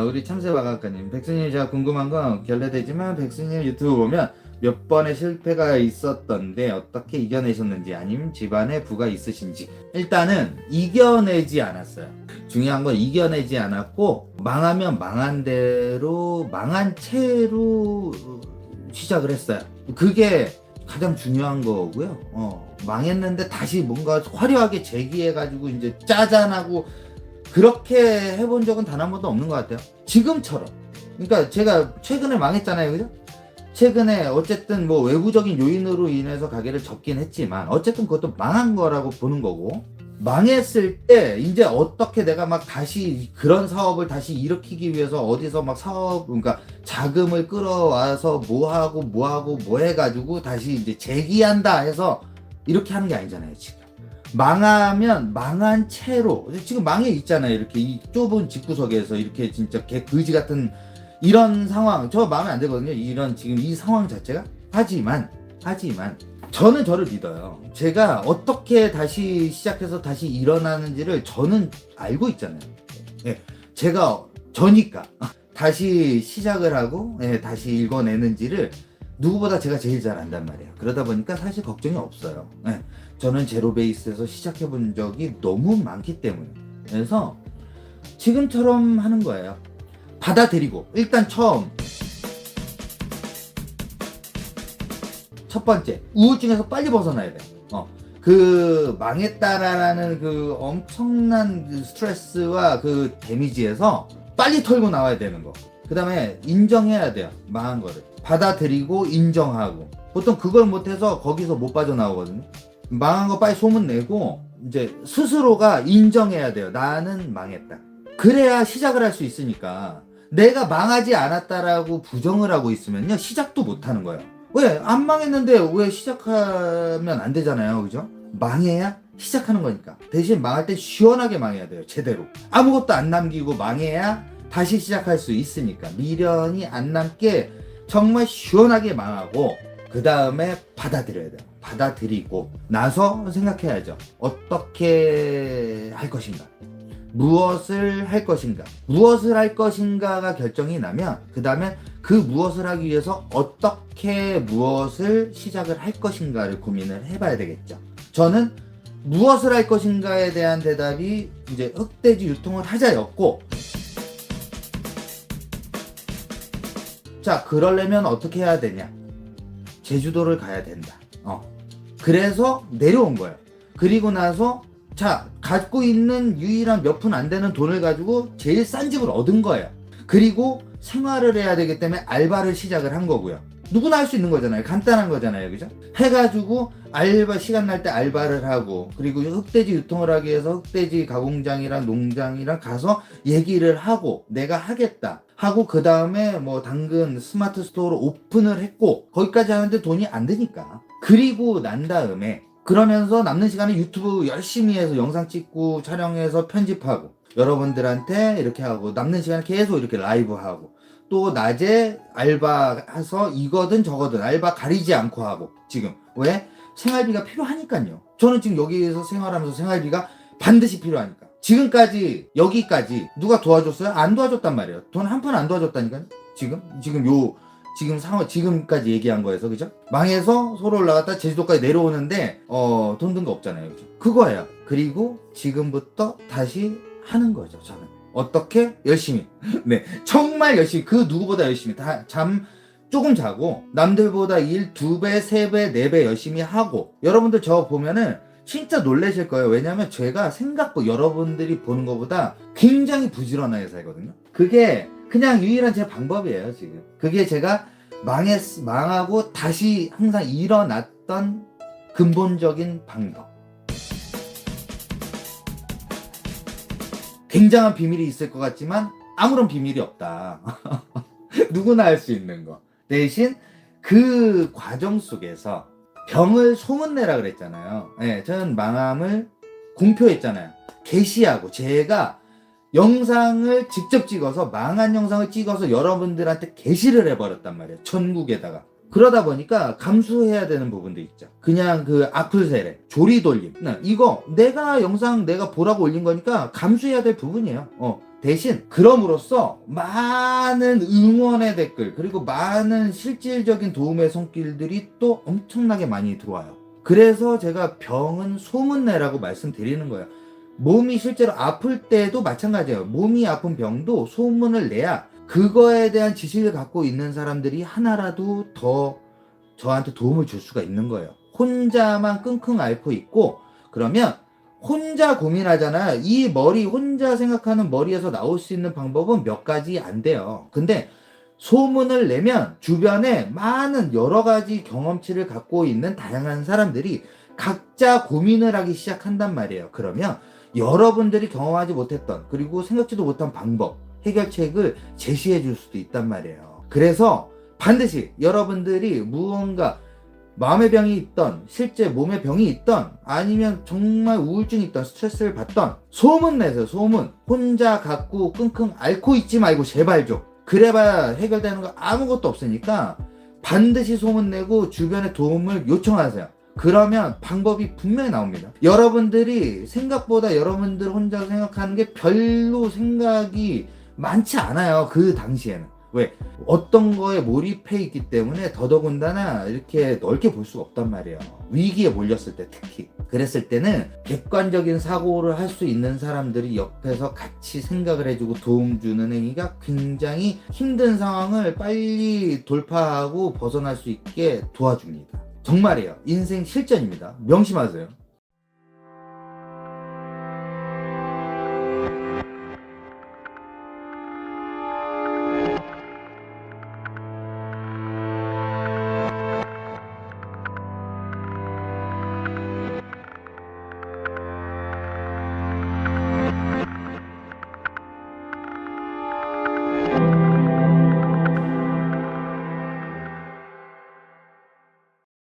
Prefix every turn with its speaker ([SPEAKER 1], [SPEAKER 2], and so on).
[SPEAKER 1] 우리 참새박학과님. 백수님, 제가 궁금한 건 결례되지만 백수님 유튜브 보면 몇 번의 실패가 있었던데 어떻게 이겨내셨는지, 아니면 집안에 부가 있으신지. 일단은 이겨내지 않았어요. 중요한 건 이겨내지 않았고, 망하면 망한 대로, 망한 채로 시작을 했어요. 그게 가장 중요한 거고요. 망했는데 다시 뭔가 화려하게 재기해가지고 이제 짜잔하고 그렇게 해본 적은 단 한 번도 없는 것 같아요. 지금처럼. 그러니까 제가 최근에 망했잖아요. 그죠? 최근에 어쨌든 뭐 외부적인 요인으로 인해서 가게를 접긴 했지만 어쨌든 그것도 망한 거라고 보는 거고, 망했을 때 이제 어떻게 내가 막 다시 그런 사업을 다시 일으키기 위해서 어디서 막 사업, 그러니까 자금을 끌어와서 뭐 하고 뭐 해가지고 다시 이제 재기한다 해서 이렇게 하는 게 아니잖아요. 지금 망하면 망한 채로 지금 망해 있잖아요. 이렇게 이 좁은 집구석에서 이렇게 진짜 개 그지 같은 이런 상황, 저 마음에 안 들거든요. 이런 지금 이 상황 자체가. 하지만 저는 저를 믿어요. 제가 어떻게 다시 시작해서 다시 일어나는지를 저는 알고 있잖아요. 예, 제가 저니까 다시 시작을 하고, 예, 다시 읽어내는지를 누구보다 제가 제일 잘 안단 말이에요. 그러다 보니까 사실 걱정이 없어요. 예, 저는 제로 베이스에서 시작해 본 적이 너무 많기 때문에. 그래서 지금처럼 하는 거예요. 받아들이고, 일단 첫 번째, 우울증에서 빨리 벗어나야 돼. 그 망했다라는 그 엄청난 그 스트레스와 그 데미지에서 빨리 털고 나와야 되는 거. 그 다음에 인정해야 돼요. 망한 거를 받아들이고 인정하고. 보통 그걸 못해서 거기서 못 빠져나오거든요. 망한 거 빨리 소문내고 이제 스스로가 인정해야 돼요. 나는 망했다. 그래야 시작을 할 수 있으니까. 내가 망하지 않았다라고 부정을 하고 있으면요, 시작도 못 하는 거예요. 왜? 안 망했는데 왜 시작하면 안 되잖아요. 그죠? 망해야 시작하는 거니까. 대신 망할 때 시원하게 망해야 돼요. 제대로. 아무것도 안 남기고 망해야 다시 시작할 수 있으니까. 미련이 안 남게 정말 시원하게 망하고, 그 다음에 받아들여야 돼요. 받아들이고 나서 생각해야죠. 어떻게 할 것인가? 무엇을 할 것인가? 무엇을 할 것인가가 결정이 나면 그 다음에 그 무엇을 하기 위해서 어떻게 무엇을 시작을 할 것인가를 고민을 해봐야 되겠죠. 저는 무엇을 할 것인가에 대한 대답이 이제 흑돼지 유통을 하자였고, 자, 그러려면 어떻게 해야 되냐? 제주도를 가야 된다. 그래서 내려온 거예요. 그리고 나서 자, 갖고 있는 유일한 몇 푼 안 되는 돈을 가지고 제일 싼 집을 얻은 거예요. 그리고 생활을 해야 되기 때문에 알바를 시작을 한 거고요. 누구나 할 수 있는 거잖아요. 간단한 거잖아요. 그죠? 해가지고 알바, 시간 날 때 알바를 하고, 그리고 흑돼지 유통을 하기 위해서 흑돼지 가공장이랑 농장이랑 가서 얘기를 하고, 내가 하겠다 하고, 그 다음에 뭐 당근 스마트 스토어를 오픈을 했고, 거기까지 하는데 돈이 안 드니까. 그리고 난 다음에 그러면서 남는 시간에 유튜브 열심히 해서 영상 찍고 촬영해서 편집하고 여러분들한테 이렇게 하고, 남는 시간에 계속 이렇게 라이브 하고, 또 낮에 알바 해서 이거든 저거든 알바 가리지 않고 하고. 지금 왜? 생활비가 필요하니까요. 저는 지금 여기에서 생활하면서 생활비가 반드시 필요하니까. 지금까지 여기까지 누가 도와줬어요? 안 도와줬단 말이에요. 돈 한 푼 안 도와줬다니까요. 지금 상황, 지금까지 얘기한 거에서. 그죠? 망해서 서로 올라갔다 제주도까지 내려오는데 돈 든 거 없잖아요. 그죠? 그거예요. 그리고 지금부터 다시 하는 거죠. 저는 어떻게? 열심히. 네, 정말 열심히. 그 누구보다 열심히. 잠 조금 자고 남들보다 일 2배, 3배, 4배 열심히 하고. 여러분들 저 보면은 진짜 놀라실 거예요. 왜냐면 제가 생각보다 여러분들이 보는 것보다 굉장히 부지런하게 살거든요. 그게 그냥 유일한 제 방법이에요. 지금 그게 제가 망하고 다시 항상 일어났던 근본적인 방법. 굉장한 비밀이 있을 것 같지만 아무런 비밀이 없다. 누구나 할 수 있는 거. 대신 그 과정 속에서 병을 소문내라 그랬잖아요. 네, 저는 망함을 공표했잖아요. 게시하고, 제가 영상을 직접 찍어서, 망한 영상을 찍어서 여러분들한테 게시를 해버렸단 말이에요. 전국에다가. 그러다 보니까 감수해야 되는 부분도 있죠. 그냥 그 악플 세례, 조리돌림. 이거 내가 보라고 올린 거니까 감수해야 될 부분이에요. 대신 그럼으로써 많은 응원의 댓글 그리고 많은 실질적인 도움의 손길들이 또 엄청나게 많이 들어와요. 그래서 제가 병은 소문내라고 말씀드리는 거예요. 몸이 실제로 아플 때도 마찬가지예요. 몸이 아픈 병도 소문을 내야 그거에 대한 지식을 갖고 있는 사람들이 하나라도 더 저한테 도움을 줄 수가 있는 거예요. 혼자만 끙끙 앓고 있고 그러면 혼자 고민하잖아요. 이 머리 혼자 생각하는 머리에서 나올 수 있는 방법은 몇 가지 안 돼요. 근데 소문을 내면 주변에 많은 여러 가지 경험치를 갖고 있는 다양한 사람들이 각자 고민을 하기 시작한단 말이에요. 그러면 여러분들이 경험하지 못했던 그리고 생각지도 못한 방법, 해결책을 제시해 줄 수도 있단 말이에요. 그래서 반드시 여러분들이 무언가 마음의 병이 있던 실제 몸의 병이 있던 아니면 정말 우울증이 있던 스트레스를 받던 소문 내세요. 소문. 혼자 갖고 끙끙 앓고 있지 말고 제발 좀. 그래봐야 해결되는 거 아무것도 없으니까 반드시 소문 내고 주변에 도움을 요청하세요. 그러면 방법이 분명히 나옵니다. 여러분들이 생각보다 여러분들 혼자 생각하는 게 별로 생각이 많지 않아요. 그 당시에는. 왜? 어떤 거에 몰입해 있기 때문에 더더군다나 이렇게 넓게 볼 수가 없단 말이에요. 위기에 몰렸을 때 특히. 그랬을 때는 객관적인 사고를 할 수 있는 사람들이 옆에서 같이 생각을 해주고 도움 주는 행위가 굉장히 힘든 상황을 빨리 돌파하고 벗어날 수 있게 도와줍니다. 정말이에요. 인생 실전입니다. 명심하세요.